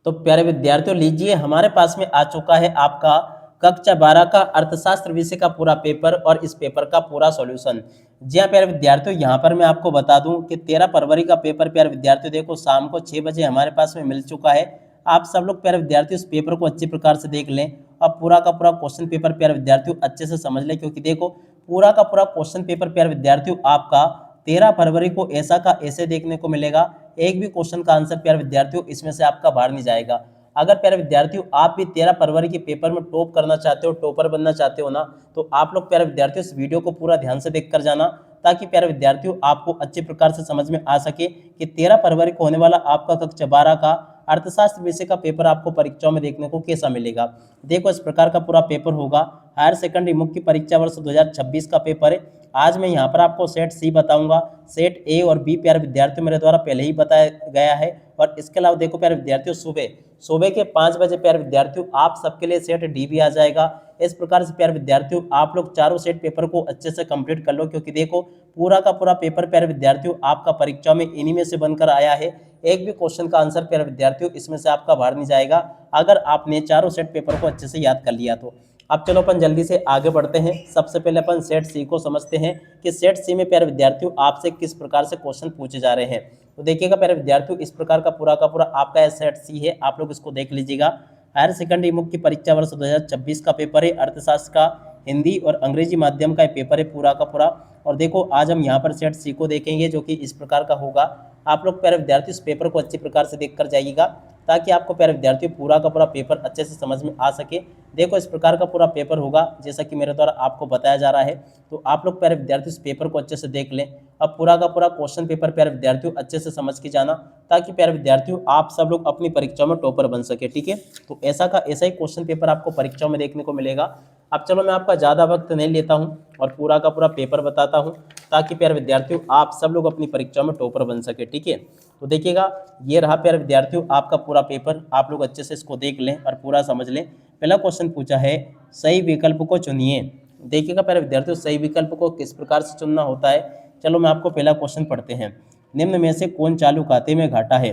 तो प्यारे विद्यार्थियों, लीजिए हमारे पास में आ चुका है आपका कक्षा 12 का अर्थशास्त्र विषय का पूरा पेपर और इस पेपर का पूरा सॉल्यूशन। जी हाँ प्यारे विद्यार्थियों, यहाँ पर मैं आपको बता दूं कि 13 फरवरी का पेपर प्यारे विद्यार्थियों देखो शाम को 6 बजे हमारे पास में मिल चुका है। आप सब लोग प्यारे विद्यार्थियों इस पेपर को अच्छी प्रकार से देख लें और पूरा का पूरा क्वेश्चन पेपर प्यारे विद्यार्थियों अच्छे से समझ लें, क्योंकि देखो पूरा का पूरा क्वेश्चन पेपर प्यारे विद्यार्थियों आपका 13 फरवरी को ऐसा का ऐसे देखने को मिलेगा। एक भी क्वेश्चन का आंसर प्यारे विद्यार्थियों इसमें से आपका बाहर नहीं जाएगा। अगर प्यारे विद्यार्थियों आप भी 13 फरवरी के पेपर में टॉप करना चाहते हो, टॉपर बनना चाहते हो ना, तो आप लोग प्यारे विद्यार्थियों इस वीडियो को पूरा ध्यान से देख कर जाना, ताकि प्यारे विद्यार्थियों आपको अच्छे प्रकार से समझ में आ सके कि 13 फरवरी को होने वाला आपका कक्षा 12 का अर्थशास्त्र विषय का पेपर आपको परीक्षाओं में देखने को कैसा मिलेगा। देखो इस प्रकार का पूरा पेपर होगा। हायर सेकेंडरी मुख्य परीक्षा वर्ष 2026 का पेपर है। आज मैं यहाँ पर आपको सेट सी बताऊंगा। सेट ए और बी प्यारे विद्यार्थियों मेरे द्वारा पहले ही बताया गया है। और इसके अलावा देखो प्यारे विद्यार्थियों सुबह सुबह के 5 बजे प्यारे विद्यार्थियों आप सबके लिए सेट डी भी आ जाएगा। इस प्रकार से प्यारे विद्यार्थियों आप लोग चारों सेट पेपर को अच्छे से कंप्लीट कर लो, क्योंकि देखो पूरा का पूरा पेपर प्यारे विद्यार्थियों आपका परीक्षा में इन्हीं में से बनकर आया है। एक भी क्वेश्चन का आंसर प्यारे विद्यार्थियों इसमें से आपका बाहर नहीं जाएगा, अगर आपने चारों सेट पेपर को अच्छे से याद कर लिया तो। अब चलो अपन जल्दी से आगे बढ़ते हैं। सबसे पहले अपन सेट सी को समझते हैं कि सेट सी में प्यारे विद्यार्थियों आपसे किस प्रकार से क्वेश्चन पूछे जा रहे हैं। तो देखिएगा प्यारे विद्यार्थियों, इस प्रकार का पूरा आपका सेट सी है, आप लोग इसको देख लीजिएगा। हायर सेकेंडरी मुख्य परीक्षा वर्ष 2026 का पेपर है। अर्थशास्त्र का हिंदी और अंग्रेजी माध्यम का ये पेपर है पूरा का पूरा। और देखो आज हम यहाँ पर सेट सी को देखेंगे, जो कि इस प्रकार का होगा। आप लोग प्यारे विद्यार्थियों इस पेपर को अच्छी प्रकार से देख कर जाइएगा, ताकि आपको प्यारे विद्यार्थियों पूरा का पूरा पेपर अच्छे से समझ में आ सके। देखो इस प्रकार का पूरा पेपर होगा जैसा कि मेरे द्वारा आपको बताया जा रहा है। तो आप लोग प्यारे विद्यार्थियों इस पेपर को अच्छे से देख लें। अब पूरा का पूरा क्वेश्चन पेपर प्यारे विद्यार्थियों अच्छे से समझ के जाना, ताकि प्यारे विद्यार्थियों आप सब लोग अपनी परीक्षा में टॉपर बन सके। ठीक है, तो ऐसा का ऐसा ही क्वेश्चन पेपर आपको परीक्षाओं में देखने को मिलेगा। अब चलो मैं आपका ज़्यादा वक्त नहीं लेता हूँ और पूरा का पूरा पेपर बताता हूँ, ताकि प्यारे विद्यार्थियों आप सब लोग अपनी परीक्षा में टॉपर बन सके। ठीक है, तो देखिएगा ये रहा प्यारे विद्यार्थियों आपका पूरा पेपर। आप लोग अच्छे से इसको देख लें और पूरा समझ लें। पहला क्वेश्चन पूछा है, सही विकल्प को चुनिए। देखिएगा प्यारे विद्यार्थियों सही विकल्प को किस प्रकार से चुनना होता है। चलो मैं आपको पहला क्वेश्चन पढ़ते हैं। निम्न में से कौन चालू खाते में घाटा है।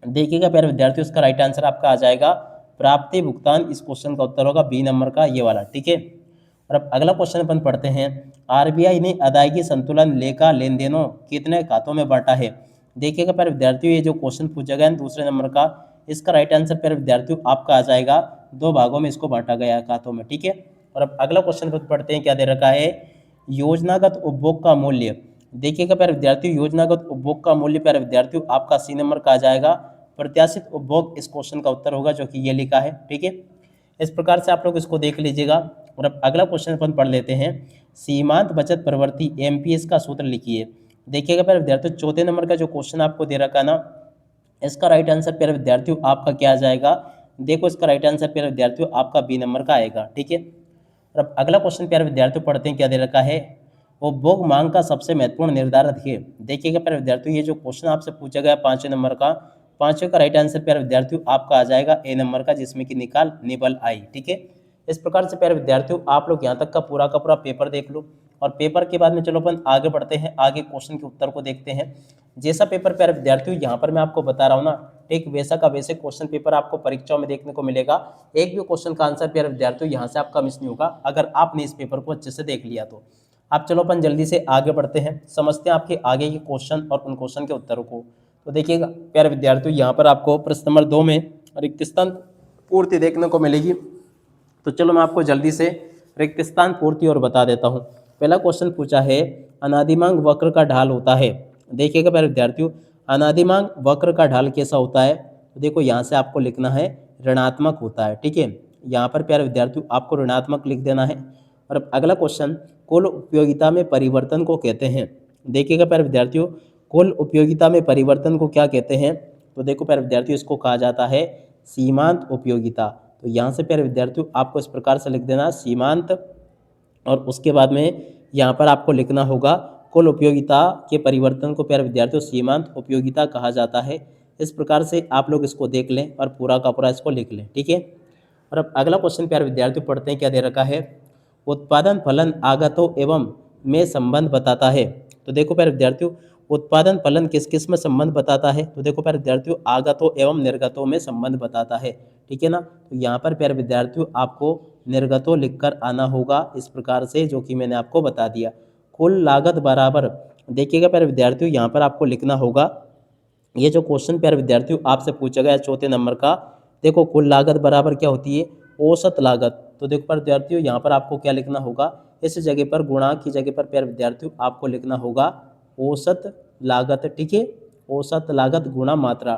देखिएगा प्यारे विद्यार्थियों इसका राइट आंसर आपका आ जाएगा प्राप्ति भुगतान। इस क्वेश्चन का उत्तर होगा बी नंबर का ये वाला। ठीक है, और अब अगला क्वेश्चन अपन पढ़ते हैं। आरबीआई ने अदायगी संतुलन लेखा लेन देनों कितने खातों में बांटा है। देखिएगा प्यारे विद्यार्थियों ये जो क्वेश्चन पूछा गया है दूसरे नंबर का, इसका राइट आंसर प्यारे विद्यार्थियों आपका आ जाएगा 2 भागों में इसको बांटा गया है खातों में। ठीक है, और अब अगला क्वेश्चन पढ़ते हैं। क्या दे रखा है, योजनागत उपभोग का मूल्य। देखिएगा प्यारे विद्यार्थियों योजनागत उपभोग का मूल्य प्यारे विद्यार्थियों आपका सी नंबर का आ जाएगा प्रत्याशित उपभोग। इस क्वेश्चन का उत्तर होगा जो कि ये लिखा है। ठीक है, इस प्रकार से आप लोग इसको देख लीजिएगा। और अब अगला क्वेश्चन अपन पढ़ लेते हैं। सीमांत बचत प्रवृत्ति एमपीएस का सूत्र लिखिए। देखिएगा प्यारे विद्यार्थियों चौथे नंबर का जो क्वेश्चन आपको दे रखा है ना, इसका राइट आंसर प्यारे विद्यार्थियों आपका क्या आ जाएगा। देखो इसका राइट आंसर प्यारे विद्यार्थियों आपका बी नंबर का आएगा। ठीक है, और अब अगला क्वेश्चन प्यारे विद्यार्थियों पढ़ते हैं। क्या दे रखा है, उपभोग मांग का सबसे महत्वपूर्ण निर्धारक है। देखिएगा प्यारे विद्यार्थियों ये जो क्वेश्चन आपसे पूछा गया 5वें नंबर का, 5वें का राइट आंसर प्यारे विद्यार्थियों आपका आ जाएगा ए नंबर का, जिसमें कि निकाल निबल आई। ठीक है, इस प्रकार से प्यारे विद्यार्थियों आप लोग यहाँ तक का पूरा पेपर देख लो। और पेपर के बाद में चलो अपन आगे बढ़ते हैं, आगे क्वेश्चन के उत्तर को देखते हैं। जैसा पेपर प्यारे विद्यार्थियों यहाँ पर मैं आपको बता रहा हूँ ना, ठीक वैसा का वैसे क्वेश्चन पेपर आपको परीक्षाओं में देखने को मिलेगा। एक भी क्वेश्चन का आंसर प्यारे विद्यार्थियों यहाँ से आपका मिस नहीं होगा, अगर आपने इस पेपर को अच्छे से देख लिया तो। अब चलो अपन जल्दी से आगे बढ़ते हैं, समझते हैं आपके आगे के क्वेश्चन और उन क्वेश्चन के उत्तरों को। तो देखिएगा प्यारे विद्यार्थियों यहाँ पर आपको प्रश्न नंबर 2 में रिक्त स्थान पूर्ति देखने को मिलेगी। तो चलो मैं आपको जल्दी से रिक्त स्थान पूर्ति और बता देता हूँ। पहला क्वेश्चन पूछा है, अनादिमांग वक्र का ढाल होता है। देखिएगा प्यारे विद्यार्थियों अनादिमांग वक्र का ढाल कैसा होता है। तो देखो यहाँ से आपको लिखना है ऋणात्मक होता है। ठीक है, यहाँ पर प्यारे विद्यार्थियों आपको ऋणात्मक लिख देना है। और अब अगला क्वेश्चन, कुल उपयोगिता में परिवर्तन को कहते हैं। देखिएगा प्यारे विद्यार्थियों कुल उपयोगिता में परिवर्तन को क्या कहते हैं। तो देखो प्यारे विद्यार्थियों इसको कहा जाता है सीमांत उपयोगिता। तो यहाँ से प्यारे विद्यार्थियों आपको इस प्रकार से लिख देना सीमांत, और उसके बाद में यहाँ पर आपको लिखना होगा कुल उपयोगिता के परिवर्तन को प्यारे विद्यार्थियों सीमांत उपयोगिता कहा जाता है। इस प्रकार से आप लोग इसको देख लें और पूरा का पूरा इसको लिख लें। ठीक है, और अब अगला क्वेश्चन प्यारे विद्यार्थियों पढ़ते हैं। क्या दे रखा है, उत्पादन फलन आगतों एवं में संबंध बताता है। तो देखो प्यारे विद्यार्थियों उत्पादन फलन किस किस में संबंध बताता है? तो देखो प्यारे विद्यार्थियों, आगतों एवं निर्गतों में संबंध बताता है, ठीक है ना। तो यहाँ पर प्यारे विद्यार्थियों आपको निर्गतों लिखकर आना होगा इस प्रकार से, जो कि मैंने आपको बता दिया। कुल लागत बराबर, देखिएगा प्यारे विद्यार्थियों, यहाँ पर आपको लिखना होगा, ये जो क्वेश्चन प्यारे विद्यार्थियों आपसे पूछा गया चौथे नंबर का, देखो कुल लागत बराबर क्या होती है? औसत लागत। तो देखो प्यारे विद्यार्थियों, यहाँ पर आपको क्या लिखना होगा? इस जगह पर गुणा की जगह पर प्यारे विद्यार्थियों आपको लिखना होगा औसत लागत, ठीक है। औसत लागत गुणा मात्रा।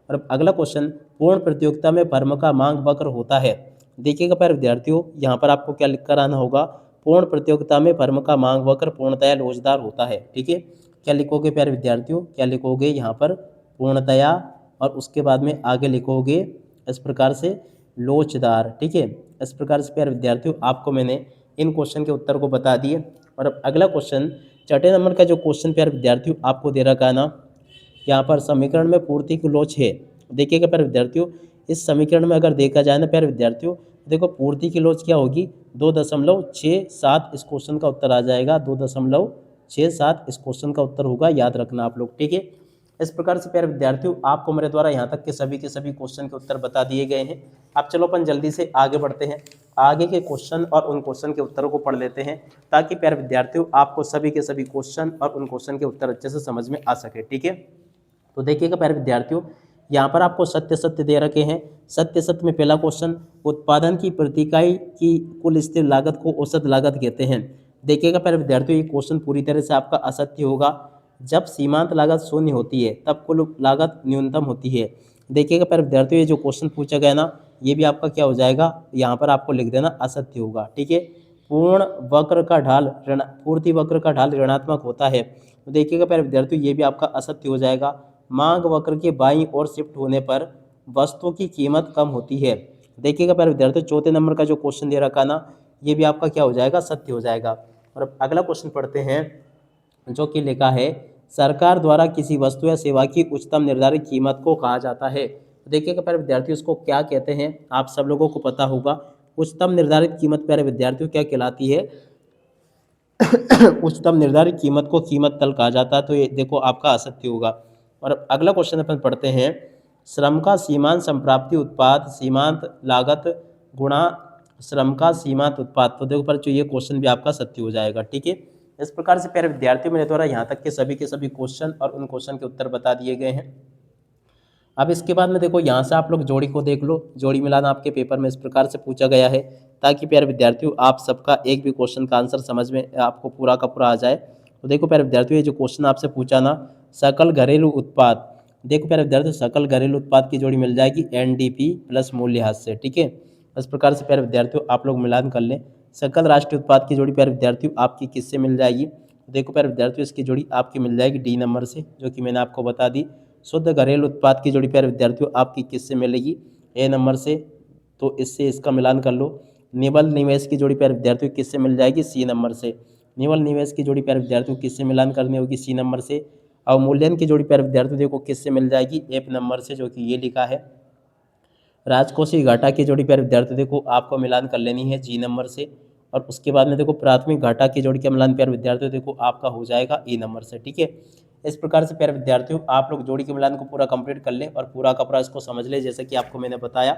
और अब अगला क्वेश्चन, पूर्ण प्रतियोगिता में फर्म का मांग वक्र होता है। देखिएगा प्यारे विद्यार्थियों, यहाँ पर आपको क्या लिख कर आना होगा? पूर्ण प्रतियोगिता में फर्म का मांग वक्र पूर्णतया लोचदार होता है, ठीक है। क्या लिखोगे प्यारे विद्यार्थियों? क्या लिखोगे यहाँ पर? पूर्णतया, और उसके बाद में आगे लिखोगे इस प्रकार से लोचदार, ठीक है। इस प्रकार से प्यारे विद्यार्थियों आपको मैंने इन क्वेश्चन के उत्तर को बता दिए। और अब अगला क्वेश्चन, छठे नंबर का जो क्वेश्चन प्यारे विद्यार्थियों आपको दे रखा है ना, यहाँ पर समीकरण में पूर्ति की लोच है। देखिएगा प्यारे विद्यार्थियों, इस समीकरण में अगर देखा जाए ना प्यारे विद्यार्थियों, देखो पूर्ति की लोच क्या होगी? 2.67 इस क्वेश्चन का उत्तर आ जाएगा। 2.67 इस क्वेश्चन का उत्तर होगा, याद रखना आप लोग, ठीक है। इस प्रकार से प्यारे विद्यार्थियों आपको मेरे द्वारा यहाँ तक के सभी क्वेश्चन के उत्तर बता दिए गए हैं। अब चलो अपन जल्दी से आगे बढ़ते हैं, आगे के क्वेश्चन और उन क्वेश्चन के उत्तरों को पढ़ लेते हैं, ताकि प्यारे विद्यार्थियों आपको सभी के सभी क्वेश्चन और उन क्वेश्चन के उत्तर अच्छे से समझ में आ सके, ठीक है। तो देखिएगा प्यारे विद्यार्थियों, यहाँ पर आपको सत्य सत्य दे रखे हैं। सत्य सत्य में पहला क्वेश्चन, उत्पादन की प्रति इकाई की कुल स्थिर लागत को औसत लागत कहते हैं। देखिएगा प्यारे विद्यार्थियों, ये क्वेश्चन पूरी तरह से आपका असत्य होगा। जब सीमांत लागत शून्य होती है तब कुल लागत न्यूनतम होती है। देखिएगा प्यारे विद्यार्थियों, ये जो क्वेश्चन पूछा गया ना, ये भी आपका क्या हो जाएगा? यहाँ पर आपको लिख देना असत्य होगा, ठीक है। पूर्ण वक्र का ढाल पूर्ति वक्र का ढाल ऋणात्मक होता है। तो देखिएगा प्यारे विद्यार्थियों, ये भी आपका असत्य हो जाएगा। मांग वक्र के बाईं ओर शिफ्ट होने पर वस्तुओं की कीमत कम होती है। देखिएगा प्यारे विद्यार्थियों, चौथे नंबर का जो क्वेश्चन दे रखा ना, ये भी आपका क्या हो जाएगा? सत्य हो जाएगा। और अब अगला क्वेश्चन पढ़ते हैं, जो कि लिखा है, सरकार द्वारा किसी वस्तु या सेवा की उच्चतम निर्धारित कीमत को कहा जाता है। देखिएगा प्यारे विद्यार्थियों, इसको क्या कहते हैं आप सब लोगों को पता होगा। उच्चतम निर्धारित कीमत प्यारे विद्यार्थियों क्या कहलाती है? उच्चतम निर्धारित कीमत को कीमत तल कहा जाता है। तो ये देखो आपका असत्य होगा। और अब अगला क्वेश्चन अपन पढ़ते हैं, श्रम का सीमांत संप्राप्ति उत्पाद सीमांत लागत गुणा श्रम का सीमांत उत्पाद। तो देखो पर जो ये क्वेश्चन भी आपका सत्य हो जाएगा, ठीक है। इस प्रकार से प्यारे विद्यार्थियों मेरे द्वारा यहाँ तक के सभी क्वेश्चन और उन क्वेश्चन के उत्तर बता दिए गए हैं। अब इसके बाद में देखो, यहाँ से आप लोग जोड़ी को देख लो। जोड़ी मिलान आपके पेपर में इस प्रकार से पूछा गया है, ताकि प्यारे विद्यार्थियों आप सबका एक भी क्वेश्चन का आंसर समझ में आपको पूरा का पूरा आ जाए। तो देखो प्यारे विद्यार्थियों, ये जो क्वेश्चन आपसे पूछा ना, सकल घरेलू उत्पाद। देखो प्यारे विद्यार्थियों, सकल घरेलू उत्पाद की जोड़ी मिल जाएगी एनडीपी प्लस मूल्यह्रास से, ठीक है। इस प्रकार से प्यारे विद्यार्थियों आप लोग मिलान कर लें। सकल राष्ट्रीय उत्पाद की जोड़ी प्यारे विद्यार्थियों आपकी किससे मिल जाएगी? देखो प्यारे विद्यार्थियों, इसकी जोड़ी आपकी मिल जाएगी डी नंबर से, जो कि मैंने आपको बता दी। शुद्ध घरेलू उत्पाद की जोड़ी प्यारे विद्यार्थियों आपकी किससे मिलेगी? ए नंबर से, तो इससे इसका मिलान कर लो। निवल निवेश की जोड़ी प्यारे विद्यार्थियों किससे मिल जाएगी? सी नंबर से। निवल निवेश की जोड़ी प्यारे विद्यार्थियों किससे मिलान करनी होगी? सी नंबर से। अवमूल्यन की जोड़ी प्यारे विद्यार्थियों देखो किससे मिल जाएगी? एफ नंबर से, जो कि ये लिखा है। राजकोषीय घाटा की जोड़ी प्यारे विद्यार्थियों देखो आपको मिलान कर लेनी है जी नंबर से। और उसके बाद में देखो प्राथमिक घाटा की जोड़ी का मिलान प्यारे विद्यार्थियों देखो आपका हो जाएगा ई नंबर से, ठीक है। इस प्रकार से प्यारे विद्यार्थियों आप लोग जोड़ी के मिलान को पूरा कंप्लीट कर लें और पूरा का पूरा इसको समझ लें, जैसे कि आपको मैंने बताया।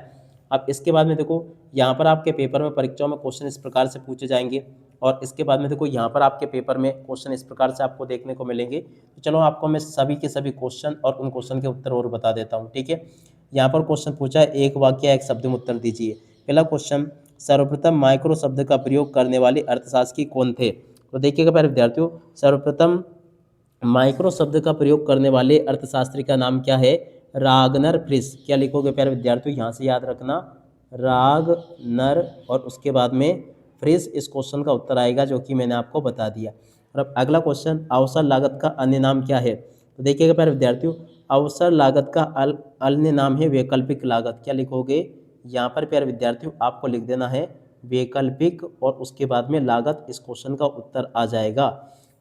अब इसके बाद में देखो, यहाँ पर आपके पेपर में परीक्षाओं में क्वेश्चन इस प्रकार से पूछे जाएंगे। और इसके बाद में देखो, यहाँ पर आपके पेपर में क्वेश्चन इस प्रकार से आपको देखने को मिलेंगे। तो चलो आपको मैं सभी के सभी क्वेश्चन और उन क्वेश्चन के उत्तर और बता देता हूँ, ठीक है। यहाँ पर क्वेश्चन पूछा है, एक वाक्य एक शब्द में उत्तर दीजिए। पहला क्वेश्चन, सर्वप्रथम माइक्रो शब्द का प्रयोग करने वाले अर्थशास्त्री कौन थे? तो देखिएगा प्यारे विद्यार्थियों, सर्वप्रथम माइक्रो शब्द का प्रयोग करने वाले अर्थशास्त्री का नाम क्या है? रागनर फ्रिश। क्या लिखोगे प्यारे विद्यार्थियों? यहाँ से याद रखना, रागनर, और उसके बाद में फ्रिश इस क्वेश्चन का उत्तर आएगा, जो कि मैंने आपको बता दिया। और अब अगला क्वेश्चन, अवसर लागत का अन्य नाम क्या है? तो देखिएगा प्यारे विद्यार्थियों, अवसर लागत का अन्य नाम है वैकल्पिक लागत। क्या लिखोगे? यहाँ पर प्यारे विद्यार्थियों आपको लिख देना है वैकल्पिक, और उसके बाद में लागत इस क्वेश्चन का उत्तर आ जाएगा।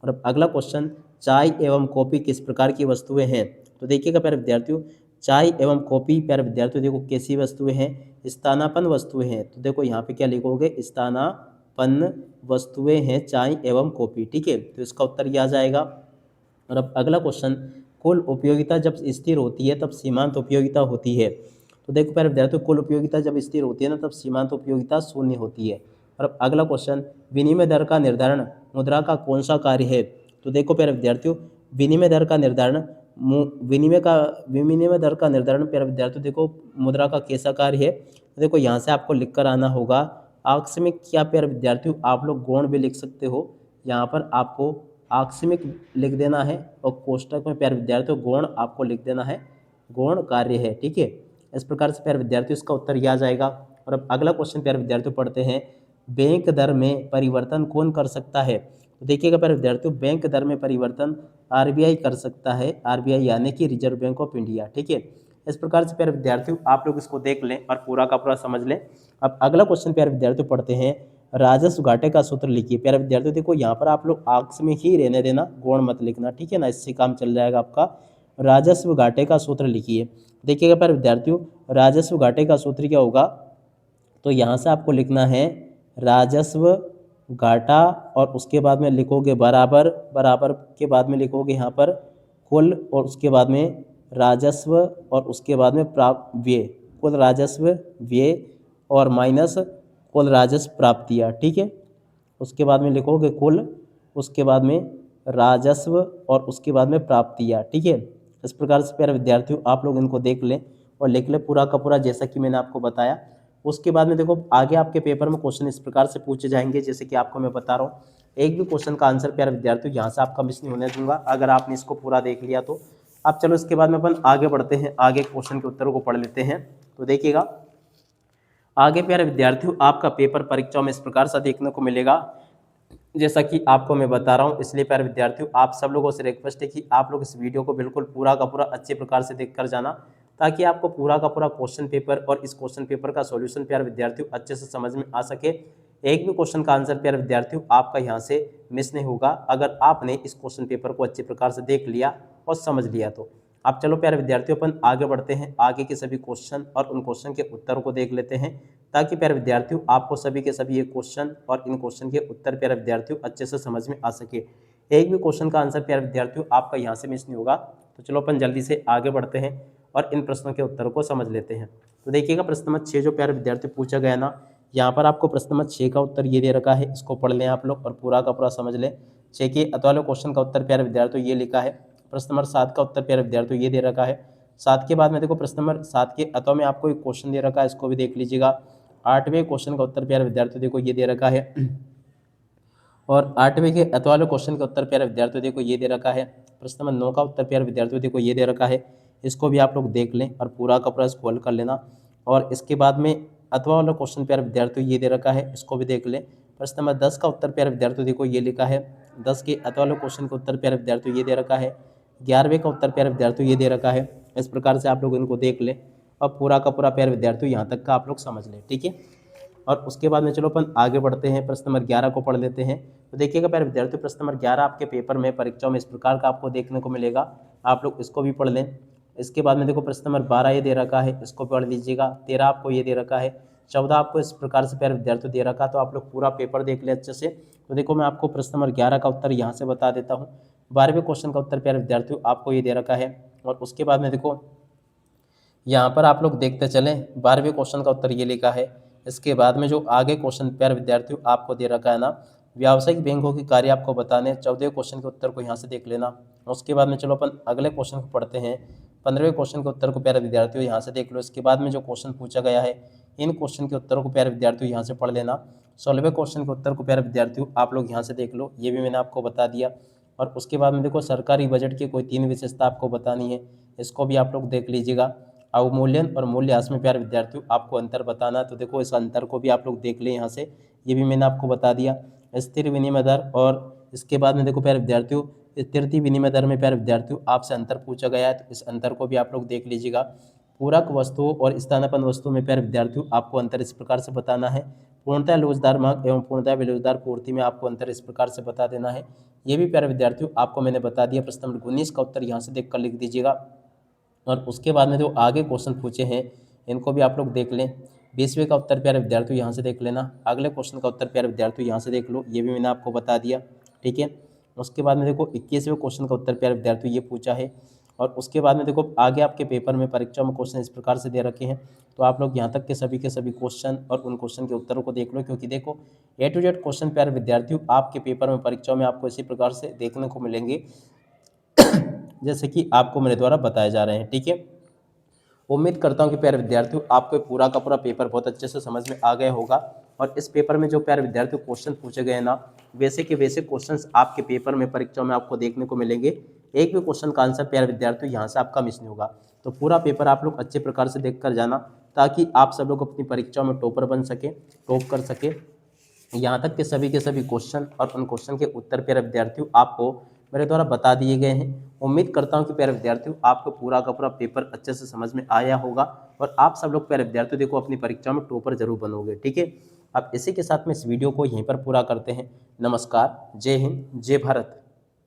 और अब अगला क्वेश्चन, चाय एवं कॉफ़ी किस प्रकार की वस्तुएं हैं? तो देखिएगा प्यारे विद्यार्थियों, चाय एवं कॉफ़ी प्यारे विद्यार्थियों देखो कैसी वस्तुएं हैं? स्थानापन्न वस्तुएं हैं। तो देखो यहाँ पे क्या लिखोगे? स्थानापन्न वस्तुएं हैं चाय एवं कॉफ़ी, ठीक है। तो इसका उत्तर ये आ जाएगा। और अब अगला क्वेश्चन, कुल उपयोगिता जब स्थिर होती है तब सीमांत उपयोगिता होती है। तो देखो प्यारे विद्यार्थियों, कुल उपयोगिता जब स्थिर होती है ना तब सीमांत उपयोगिता शून्य होती है। और अब अगला क्वेश्चन, विनिमय दर का निर्धारण मुद्रा का कौन सा कार्य है। तो देखो प्यारे विद्यार्थियों, विनिमय दर का निर्धारण विनिमय दर का निर्धारण प्यारे विद्यार्थियों देखो मुद्रा का कैसा कार्य है। तो देखो यहाँ से आपको लिख कर आना होगा। आकस्मिक क्या प्यारे विद्यार्थियों, आप लोग गौण भी लिख सकते हो। यहाँ पर आपको आकस्मिक लिख देना है और कोष्टक में प्यारे विद्यार्थियों गौण आपको लिख देना है, गौण कार्य है। ठीक है, इस प्रकार से प्यारे विद्यार्थियों इसका उत्तर यह आ जाएगा। और अब अगला क्वेश्चन प्यारे विद्यार्थियों पढ़ते हैं, बैंक दर में परिवर्तन कौन कर सकता है। तो देखिएगा प्यारे विद्यार्थियों, बैंक दर में परिवर्तन आरबीआई कर सकता है, आरबीआई यानी कि रिजर्व बैंक ऑफ इंडिया। ठीक है, इस प्रकार से प्यारे विद्यार्थियों आप लोग इसको देख लें और पूरा का पूरा समझ लें। अब अगला क्वेश्चन प्यारे विद्यार्थियों पढ़ते हैं, राजस्व घाटे का सूत्र लिखिए। प्यारे विद्यार्थियों देखो यहाँ पर आप लोग आक्स में ही रहने देना, गौण मत लिखना। ठीक है ना, इससे काम चल जाएगा आपका। राजस्व घाटे का सूत्र लिखिए। देखिएगा प्यारे विद्यार्थियों, राजस्व घाटे का सूत्र क्या होगा। तो यहाँ से आपको लिखना है राजस्व घाटा और उसके बाद में लिखोगे बराबर, बराबर के बाद में लिखोगे यहाँ पर कुल और उसके बाद में राजस्व और उसके बाद में प्राप्त व्यय, कुल राजस्व व्यय और माइनस कुल राजस्व प्राप्तियाँ। ठीक है, उसके बाद में लिखोगे कुल, उसके बाद में राजस्व और उसके बाद में प्राप्तियाँ। ठीक है, इस प्रकार से प्यारे विद्यार्थियों आप लोग इनको देख लें और लिख लें पूरा का पूरा जैसा कि मैंने आपको बताया। उसके बाद में देखो आगे आपके पेपर में क्वेश्चन इस प्रकार से पूछे जाएंगे जैसे कि आपको मैं बता रहा हूँ। एक भी क्वेश्चन का आंसर प्यारे विद्यार्थियों यहाँ से आपका मिस नहीं होने दूंगा अगर आपने इसको पूरा देख लिया तो। अब चलो इसके बाद में अपन आगे बढ़ते हैं, आगे क्वेश्चन के उत्तरों को पढ़ लेते हैं। तो देखिएगा आगे प्यारे विद्यार्थियों आपका पेपर परीक्षाओं में इस प्रकार से देखने को मिलेगा जैसा कि आपको मैं बता रहा हूँ। इसलिए प्यारे विद्यार्थियों आप सब लोगों से रिक्वेस्ट है कि आप लोग इस वीडियो को बिल्कुल पूरा का पूरा अच्छे प्रकार से देख कर जाना, ताकि आपको पूरा का पूरा क्वेश्चन पेपर और इस क्वेश्चन पेपर का सॉल्यूशन प्यारे विद्यार्थियों अच्छे से समझ में आ सके। एक भी क्वेश्चन का आंसर प्यारे विद्यार्थियों आपका यहाँ से मिस नहीं होगा अगर आपने इस क्वेश्चन पेपर को अच्छे प्रकार से देख लिया और समझ लिया तो। अब चलो प्यारे विद्यार्थियों अपन आगे बढ़ते हैं, आगे के सभी क्वेश्चन और उन क्वेश्चन के उत्तरों को देख लेते हैं, ताकि प्यारे विद्यार्थियों आपको सभी के सभी ये क्वेश्चन और इन क्वेश्चन के उत्तर प्यारे विद्यार्थियों अच्छे से समझ में आ सके। एक भी क्वेश्चन का आंसर प्यारे विद्यार्थियों आपका यहाँ से मिस नहीं होगा। तो चलो अपन जल्दी से आगे बढ़ते हैं और इन प्रश्नों के उत्तरों को समझ लेते हैं। तो देखिएगा प्रश्न नंबर 6 जो प्यारे विद्यार्थी पूछा गया ना, यहाँ पर आपको प्रश्न नंबर 6 का उत्तर ये दे रखा है, इसको पढ़ लें आप लोग और पूरा का पूरा समझ लें। 6 के अतः वाले क्वेश्चन का उत्तर प्यारे विद्यार्थियों ये लिखा है। प्रश्न नंबर 7 का उत्तर प्यारे विद्यार्थियों ये दे रखा है। 7 के बाद में देखो प्रश्न नंबर 7 के अतः में आपको एक क्वेश्चन दे रखा है, इसको भी देख लीजिएगा। 8वें क्वेश्चन का उत्तर प्यारे विद्यार्थियों देखो ये दे रखा है और 8वें के अतः वाले क्वेश्चन का उत्तर प्यारे विद्यार्थियों देखो ये दे रखा है। प्रश्न नंबर 9 का उत्तर प्यारे विद्यार्थियों देखो ये दे रखा है, इसको भी आप लोग देख लें और पूरा का पूरा इसको हल कर लेना। और इसके बाद में अथवा वाला क्वेश्चन प्यारे विद्यार्थियों ये दे रखा है, इसको भी देख लें। प्रश्न नंबर 10 का उत्तर प्यारे विद्यार्थियों देखो ये लिखा है, 10 के अथवा वाले क्वेश्चन का उत्तर प्यारे विद्यार्थियों ये दे रखा है। 11वें का उत्तर प्यारे विद्यार्थियों ये दे रखा है। इस प्रकार से आप लोग इनको देख लें और पूरा का पूरा प्यारे विद्यार्थियों यहाँ तक का आप लोग समझ लें। ठीक है, और उसके बाद में चलो अपन आगे बढ़ते हैं, प्रश्न नंबर 11 को पढ़ लेते हैं। तो देखिएगा प्यारे विद्यार्थियों प्रश्न नंबर 11 आपके पेपर में परीक्षाओं में इस प्रकार का आपको देखने को मिलेगा, आप लोग इसको भी पढ़ लें। इसके बाद में देखो प्रश्न नंबर 12 ये दे रखा है, इसको पढ़ लीजिएगा। 13 आपको ये दे रखा है। 14 आपको इस प्रकार से प्यारे विद्यार्थियों दे रखा, तो आप लोग पूरा पेपर देख ले अच्छे से। तो देखो मैं आपको प्रश्न नंबर 11 का उत्तर यहाँ से बता देता हूँ। 12वें क्वेश्चन का उत्तर प्यारे विद्यार्थियों आपको ये दे रखा है और उसके बाद में देखो यहाँ पर आप लोग देखते चलें, 12वें क्वेश्चन का उत्तर ये लिखा है। इसके बाद में जो आगे क्वेश्चन प्यारे विद्यार्थियों आपको दे रखा है ना, व्यावसायिक बैंकों के कार्य आपको बताने, 14वें क्वेश्चन के उत्तर को यहाँ से देख लेना। उसके बाद में चलो अपन अगले क्वेश्चन को पढ़ते हैं। 15वें क्वेश्चन के उत्तर को प्यारे विद्यार्थियों यहाँ से देख लो। इसके बाद में जो क्वेश्चन पूछा गया है इन क्वेश्चन के उत्तरों को प्यारे विद्यार्थियों यहाँ से पढ़ लेना। 16वें क्वेश्चन के उत्तर को प्यारे विद्यार्थियों आप लोग यहाँ से देख लो, ये भी मैंने आपको बता दिया। और उसके बाद में देखो सरकारी बजट की कोई 3 विशेषता आपको बतानी है, इसको भी आप लोग देख लीजिएगा। अवमूल्यन और मूल्यह्रास में प्यारे विद्यार्थियों आपको अंतर बताना, तो देखो इस अंतर को भी आप लोग देख लें यहाँ से, ये भी मैंने आपको बता दिया। स्थिर विनिमय दर और इसके बाद में देखो प्यारे विद्यार्थियों स्थिर विनिमय दर में प्यारे विद्यार्थियों आपसे अंतर पूछा गया है, तो इस अंतर को भी आप लोग देख लीजिएगा। पूरक वस्तुओं और स्थानापन्न वस्तुओं में प्यारे विद्यार्थियों आपको अंतर इस प्रकार से बताना है। पूर्णतः लोचदार मांग एवं पूर्णतः बेलोचदार पूर्ति में आपको अंतर इस प्रकार से बता देना है, ये भी प्यारे विद्यार्थियों आपको मैंने बता दिया। प्रश्न नंबर 19 का उत्तर यहाँ से देख कर लिख दीजिएगा। और उसके बाद में जो आगे क्वेश्चन पूछे हैं इनको भी आप लोग देख लें। 20वें का उत्तर प्यारे विद्यार्थियों यहाँ से देख लेना। अगले क्वेश्चन का उत्तर प्यारे विद्यार्थियों यहाँ से देख लो, ये भी मैंने आपको बता दिया। ठीक है, उसके बाद में देखो 21वें क्वेश्चन का उत्तर प्यारे विद्यार्थियों ये पूछा है। और उसके बाद में देखो आगे आपके पेपर में परीक्षा में क्वेश्चन इस प्रकार से दे रखे हैं, तो आप लोग यहाँ तक के सभी क्वेश्चन और उन क्वेश्चन के उत्तरों को देख लो, क्योंकि देखो A to Z क्वेश्चन प्यारे विद्यार्थियों आपके पेपर में परीक्षाओं में आपको इसी प्रकार से देखने को मिलेंगे जैसे कि आपको मेरे द्वारा बताए जा रहे हैं। ठीक है, उम्मीद करता हूं कि प्यारे विद्यार्थियों आपको पूरा का पूरा पेपर बहुत अच्छे से समझ में आ गया होगा। और इस पेपर में जो प्यारे विद्यार्थियों क्वेश्चन पूछे गए ना, वैसे के वैसे क्वेश्चंस आपके पेपर में परीक्षा में आपको देखने को मिलेंगे। एक भी क्वेश्चन का आंसर प्यारे विद्यार्थियों यहाँ से आपका मिस नहीं होगा। तो पूरा पेपर आप लोग अच्छे प्रकार से देख कर जाना, ताकि आप सब लोग अपनी परीक्षाओं में टॉपर बन सके, टॉप कर सके। यहाँ तक के सभी क्वेश्चन और उन क्वेश्चन के उत्तर प्यारे विद्यार्थियों आपको मेरे द्वारा बता दिए गए हैं। उम्मीद करता हूँ कि प्यारे विद्यार्थियों आपको पूरा का पूरा पेपर अच्छे से समझ में आया होगा और आप सब लोग प्यारे विद्यार्थियों देखो अपनी परीक्षा में टॉपर जरूर बनोगे। ठीक है, अब इसी के साथ में इस वीडियो को यहीं पर पूरा करते हैं। नमस्कार, जय हिंद, जय भारत।